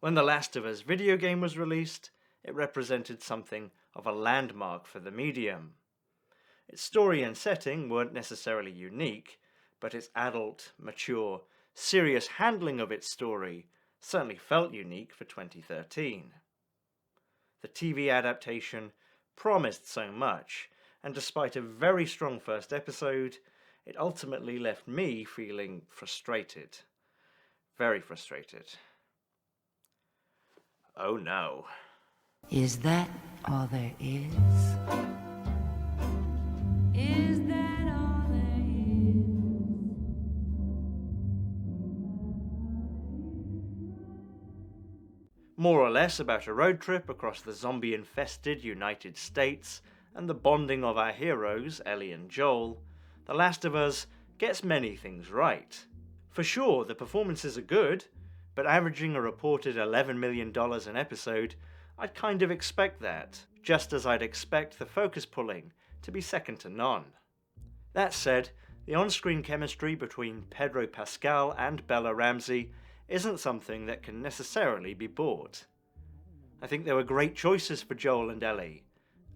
When The Last of Us video game was released, it represented something of a landmark for the medium. Its story and setting weren't necessarily unique, but its adult, mature, serious handling of its story certainly felt unique for 2013. The TV adaptation promised so much, and despite a very strong first episode, it ultimately left me feeling frustrated. Very frustrated. Oh no. Is that all there is? Is that all there is? More or less about a road trip across the zombie-infested United States and the bonding of our heroes, Ellie and Joel, The Last of Us gets many things right. For sure, the performances are good, but averaging a reported $11 million an episode, I'd kind of expect that, just as I'd expect the focus pulling to be second to none. That said, the on-screen chemistry between Pedro Pascal and Bella Ramsey isn't something that can necessarily be bought. I think there were great choices for Joel and Ellie,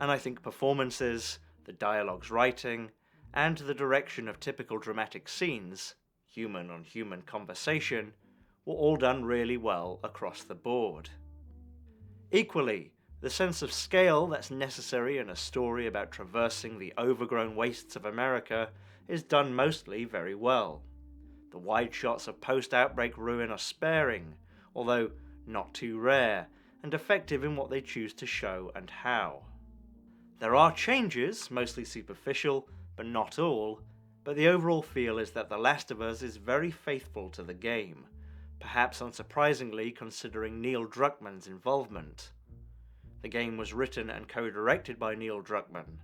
and I think performances, the dialogue's writing, and the direction of typical dramatic scenes, human-on-human conversation, were all done really well across the board. Equally, the sense of scale that's necessary in a story about traversing the overgrown wastes of America is done mostly very well. The wide shots of post-outbreak ruin are sparing, although not too rare, and effective in what they choose to show and how. There are changes, mostly superficial, but not all, but the overall feel is that The Last of Us is very faithful to the game, perhaps unsurprisingly considering Neil Druckmann's involvement. The game was written and co-directed by Neil Druckmann.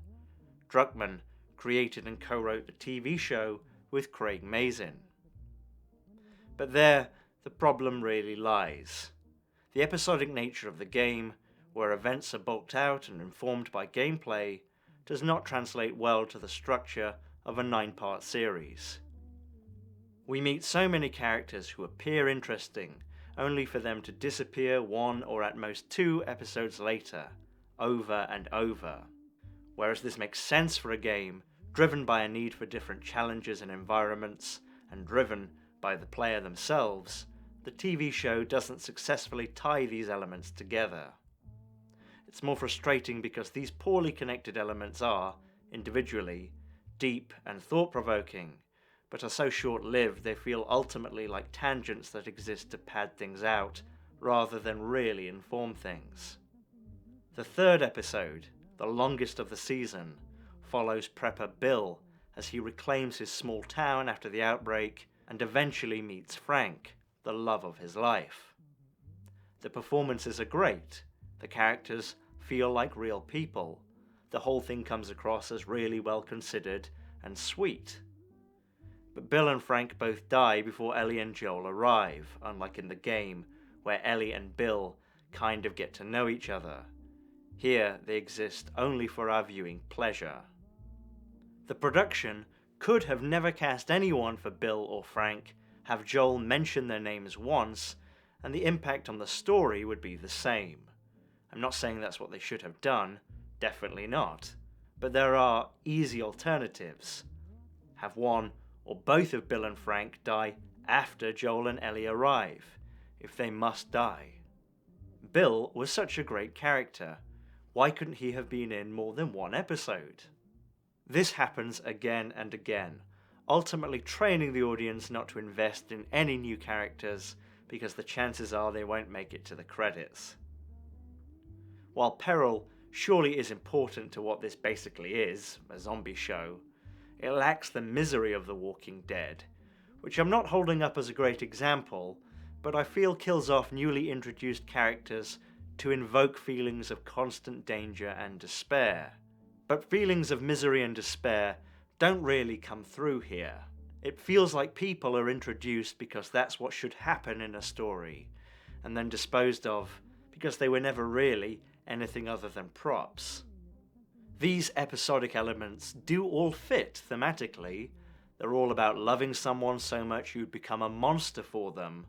Druckmann created and co-wrote the TV show with Craig Mazin. But there, the problem really lies. The episodic nature of the game, where events are bulked out and informed by gameplay, does not translate well to the structure of a 9-part series. We meet so many characters who appear interesting, only for them to disappear 1 or at most 2 episodes later, over and over. Whereas this makes sense for a game driven by a need for different challenges and environments, and driven by the player themselves, the TV show doesn't successfully tie these elements together. It's more frustrating because these poorly connected elements are, individually, deep and thought-provoking, but are so short-lived they feel ultimately like tangents that exist to pad things out, rather than really inform things. The third episode, the longest of the season, follows prepper Bill as he reclaims his small town after the outbreak and eventually meets Frank, the love of his life. The performances are great, the characters feel like real people, the whole thing comes across as really well considered and sweet. But Bill and Frank both die before Ellie and Joel arrive, unlike in the game, where Ellie and Bill kind of get to know each other. Here they exist only for our viewing pleasure. The production could have never cast anyone for Bill or Frank, have Joel mention their names once, and the impact on the story would be the same. I'm not saying that's what they should have done, definitely not, but there are easy alternatives. Have one or both of Bill and Frank die after Joel and Ellie arrive, if they must die. Bill was such a great character, why couldn't he have been in more than one episode? This happens again and again, ultimately training the audience not to invest in any new characters because the chances are they won't make it to the credits. While peril surely is important to what this basically is, a zombie show, it lacks the misery of The Walking Dead, which I'm not holding up as a great example, but I feel kills off newly introduced characters to invoke feelings of constant danger and despair. But feelings of misery and despair don't really come through here. It feels like people are introduced because that's what should happen in a story, and then disposed of because they were never really anything other than props. These episodic elements do all fit thematically. They're all about loving someone so much you'd become a monster for them,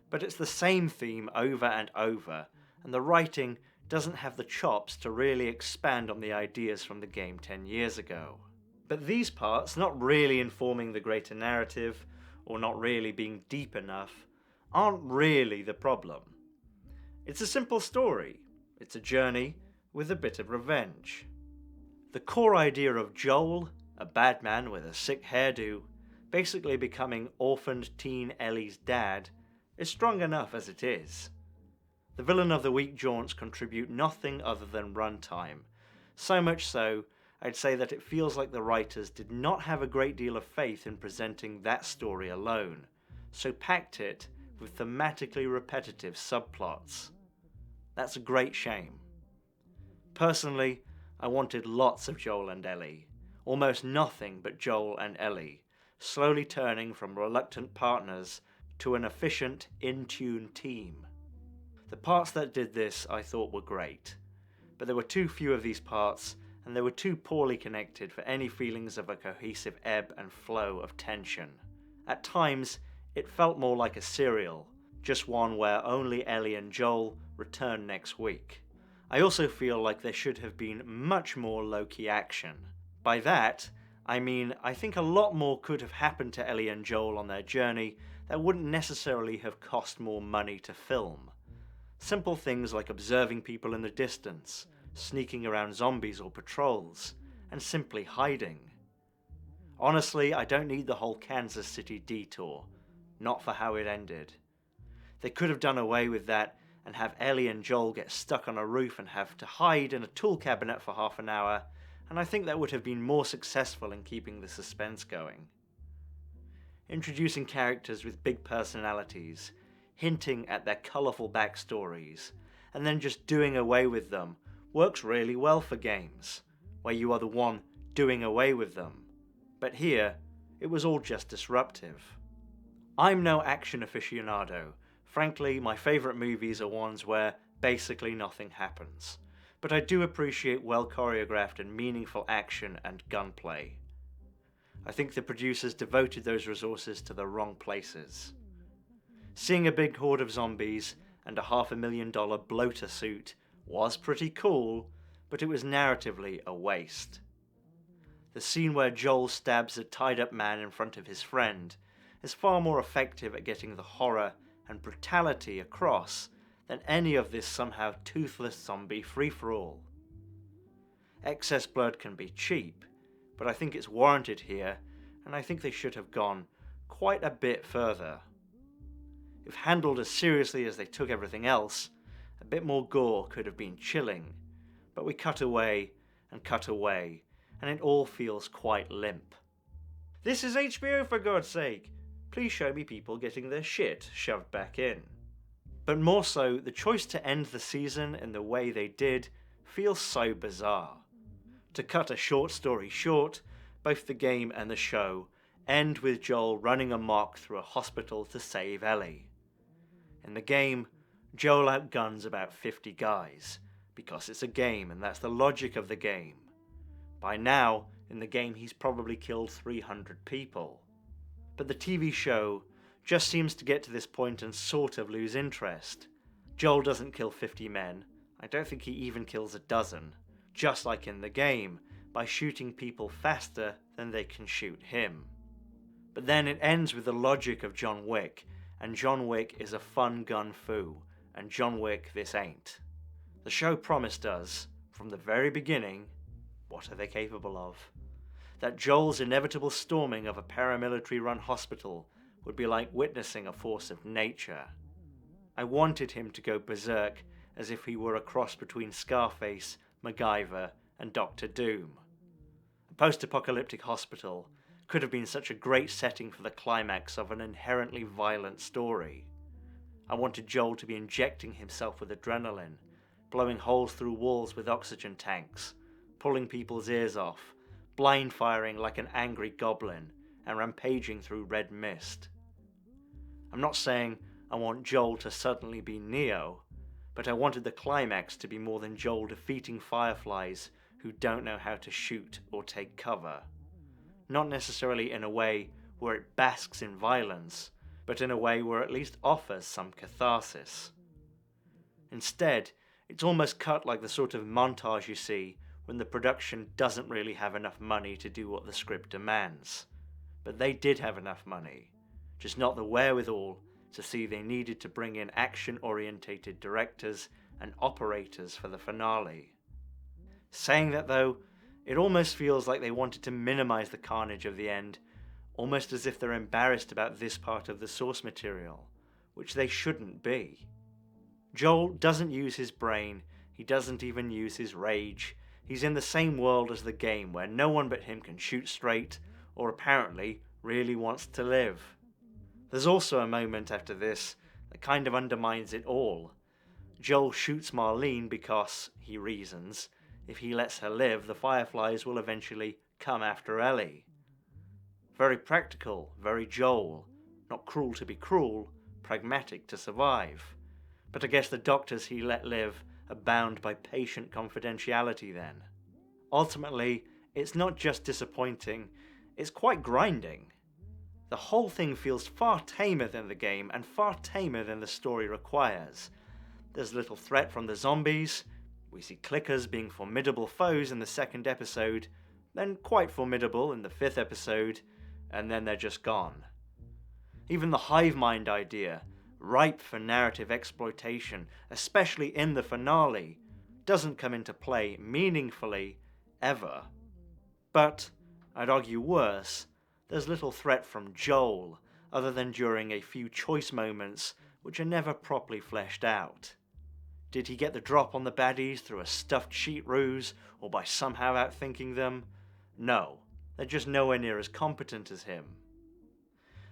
But it's the same theme over and over, and the writing doesn't have the chops to really expand on the ideas from the game 10 years ago. But these parts, not really informing the greater narrative, or not really being deep enough, aren't really the problem. It's a simple story. It's a journey with a bit of revenge. The core idea of Joel, a bad man with a sick hairdo, basically becoming orphaned teen Ellie's dad, is strong enough as it is. The villain of the week jaunts contribute nothing other than runtime, so much so I'd say that it feels like the writers did not have a great deal of faith in presenting that story alone, so packed it with thematically repetitive subplots. That's a great shame. Personally, I wanted lots of Joel and Ellie, almost nothing but Joel and Ellie, slowly turning from reluctant partners to an efficient, in-tune team. The parts that did this I thought were great, but there were too few of these parts, and they were too poorly connected for any feelings of a cohesive ebb and flow of tension. At times, it felt more like a serial, just one where only Ellie and Joel return next week. I also feel like there should have been much more low-key action. By that, I mean I think a lot more could have happened to Ellie and Joel on their journey that wouldn't necessarily have cost more money to film. Simple things like observing people in the distance, sneaking around zombies or patrols, and simply hiding. Honestly, I don't need the whole Kansas City detour, not for how it ended. They could have done away with that and have Ellie and Joel get stuck on a roof and have to hide in a tool cabinet for half an hour, and I think that would have been more successful in keeping the suspense going. Introducing characters with big personalities, hinting at their colourful backstories, and then just doing away with them works really well for games, where you are the one doing away with them. But here, it was all just disruptive. I'm no action aficionado. Frankly, my favourite movies are ones where basically nothing happens. But I do appreciate well choreographed and meaningful action and gunplay. I think the producers devoted those resources to the wrong places. Seeing a big horde of zombies and a $500,000 bloater suit was pretty cool, but it was narratively a waste. The scene where Joel stabs a tied-up man in front of his friend is far more effective at getting the horror and brutality across than any of this somehow toothless zombie free-for-all. Excess blood can be cheap, but I think it's warranted here, and I think they should have gone quite a bit further. If handled as seriously as they took everything else, a bit more gore could have been chilling, but we cut away, and it all feels quite limp. This is HBO, for God's sake! Please show me people getting their shit shoved back in. But more so, the choice to end the season in the way they did feels so bizarre. To cut a short story short, both the game and the show end with Joel running amok through a hospital to save Ellie. In the game, Joel outguns about 50 guys, because it's a game and that's the logic of the game. By now, in the game he's probably killed 300 people. But the TV show just seems to get to this point and sort of lose interest. Joel doesn't kill 50 men, I don't think he even kills a dozen, just like in the game, by shooting people faster than they can shoot him. But then it ends with the logic of John Wick, and John Wick is a fun gun fu, and John Wick this ain't. The show promised us, from the very beginning, what are they capable of? That Joel's inevitable storming of a paramilitary-run hospital would be like witnessing a force of nature. I wanted him to go berserk as if he were a cross between Scarface, MacGyver, and Doctor Doom. A post-apocalyptic hospital could have been such a great setting for the climax of an inherently violent story. I wanted Joel to be injecting himself with adrenaline, blowing holes through walls with oxygen tanks, pulling people's ears off, blind firing like an angry goblin, and rampaging through red mist. I'm not saying I want Joel to suddenly be Neo, but I wanted the climax to be more than Joel defeating fireflies who don't know how to shoot or take cover. Not necessarily in a way where it basks in violence, but in a way where at least offers some catharsis. Instead, it's almost cut like the sort of montage you see when the production doesn't really have enough money to do what the script demands. But they did have enough money, just not the wherewithal to see they needed to bring in action-orientated directors and operators for the finale. Saying that though, it almost feels like they wanted to minimize the carnage of the end, almost as if they're embarrassed about this part of the source material, which they shouldn't be. Joel doesn't use his brain, he doesn't even use his rage. He's in the same world as the game where no one but him can shoot straight, or apparently really wants to live. There's also a moment after this that kind of undermines it all. Joel shoots Marlene because, he reasons, if he lets her live, the Fireflies will eventually come after Ellie. Very practical, very Joel. Not cruel to be cruel, pragmatic to survive. But I guess the doctors he let live are bound by patient confidentiality then. Ultimately, it's not just disappointing, it's quite grinding. The whole thing feels far tamer than the game and far tamer than the story requires. There's little threat from the zombies. We see clickers being formidable foes in the second episode, then quite formidable in the fifth episode, and then they're just gone. Even the hive mind idea, ripe for narrative exploitation, especially in the finale, doesn't come into play meaningfully ever. But, I'd argue worse, there's little threat from Joel, other than during a few choice moments which are never properly fleshed out. Did he get the drop on the baddies through a stuffed sheet ruse, or by somehow outthinking them? No, they're just nowhere near as competent as him.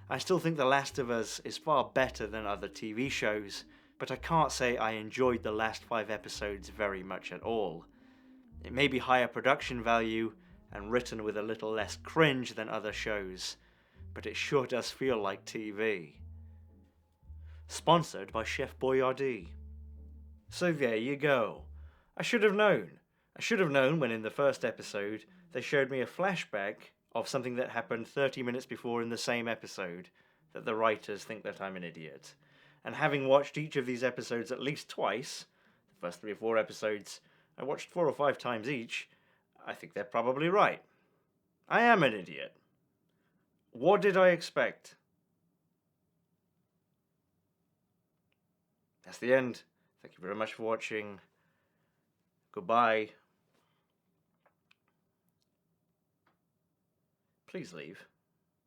I still think The Last of Us is far better than other TV shows, but I can't say I enjoyed the last 5 episodes very much at all. It may be higher production value, and written with a little less cringe than other shows, but it sure does feel like TV. Sponsored by Chef Boyardee. So there you go. I should have known. I should have known when in the first episode they showed me a flashback of something that happened 30 minutes before in the same episode, that the writers think that I'm an idiot. And having watched each of these episodes at least twice, the first 3 or 4 episodes I watched 4 or 5 times each, I think they're probably right. I am an idiot. What did I expect? That's the end. Thank you very much for watching. Goodbye. Please leave.